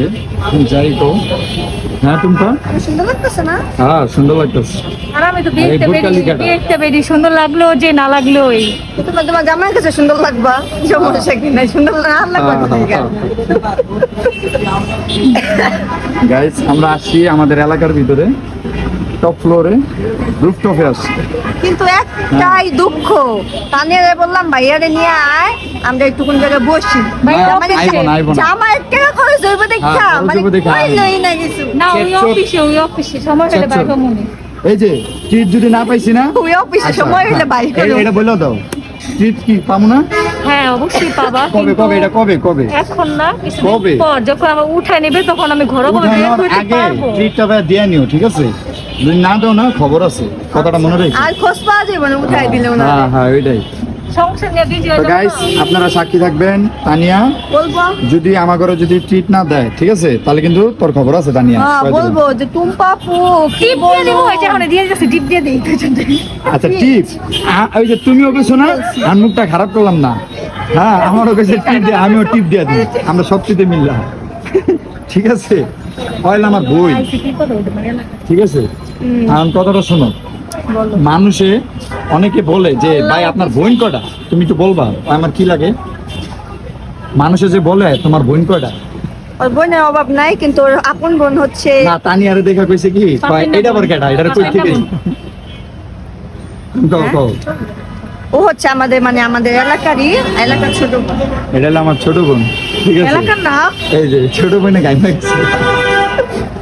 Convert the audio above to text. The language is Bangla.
আছে, যাই তো। হ্যাঁ টুম্পা, সুন্দর লাগতেছে না? হ্যাঁ সুন্দর লাগতেছে। আর আমি তো এই দেখতে বেরি সুন্দর লাগলো যে না লাগলো এই তোমার তোমার জামাইয়ের কাছে সুন্দর লাগবা, সমস্যা কি নাই, সুন্দর না লাগবা ঠিক আছে। গাইস আমরা আসছি আমাদের এলাকার ভিতরে, টপ ফ্লোরে, রুফটপে আসছি। কিন্তু একটাই দুঃখ, তানিয়ারে বললাম ভাইয়ারে নিয়ে আয়, আমরা একটু কোন জায়গায় বসি। না, মানে আইবো না, আইবো না। জামাইয়ের টাকা খরচ হইব দেখা, হ্যাঁ, খরচ মানে হইবো দেখা। কইলই না কিছু। না ওই অফিসে সময় হলে চট, চট। বাইরে মনে এই যে ট্রিট যদি না পাইছি না, তুই অফিসে সময় হইলে বাইর আচ্ছা, করো। এটা বলে দাও, ট্রিট কি পাবো না? হ্যাঁ অবশ্যই পাবা কবে কিন্তু কবে এটা কবে কবে? এখন না কিছুদিন কবে? পর যখন আমার উঠায় নেবে তখন আমি ঘরে ঘরে বের উঠানোর করতে আগে পারবো ট্রিটটা দিয়ে নিও, ঠিক আছে? যদি না দাও না, খবর আছে, কথাটা মনে রেখো। আর খোঁজ পাওয়া যাবে না, উঠাই দিলেও না। হ্যাঁ হ্যাঁ ওইটাই। সংসার নিয়ে বিজি তো হয়ে যাবো গাইস না। আপনারা সাক্ষী থাকবেন, তানিয়া বলবো, যদি আমার ঘরে যদি ট্রিট না দেয়, ঠিক আছে, তাহলে কিন্তু তোর খবর আছে তানিয়া। হ্যাঁ কয়ে দিলাম। বলবো যে টুম্পা আপু কি টিপ দিয়ে দিব বলবো। ওই যে এখন দিয়ে দিতেছি টিপ দিয়ে দিই আচ্ছা টিপ, ওই যে তুমিও কেছো না, আর মুখটা খারাপ করলাম না। হ্যাঁ আমারও কাছে টিপ দিয়ে, আমিও টিপ দিয়ে দিই, আমরা সবচেয়ে মিললাম। ঠিক আছে, পয়লা আমার বই, ঠিক আছে। এখন কথাটা শোনো, মানুষে অনেকে বলে যে ভাই আপনার বোন কয়টা, তুমি তো বলবা আমার কি লাগে। মানুষে যে বলে তোমার বোন কয়টা, ওর বোনের অভাব নাই, কিন্তু ওর আপন বোন হচ্ছে না তানিয়ারে দেখা কইছে কি কয়, এটা আবার কেটা, এটার কই থেকে কও কও। ও হচ্ছে আমাদের মানে আমাদের এলাকারই, এলাকার ছোট বোন। এটা হলো আমার ছোট বোন, ঠিক আছে। এলাকার না, এই যে ছোট বোনে গাই মারছে।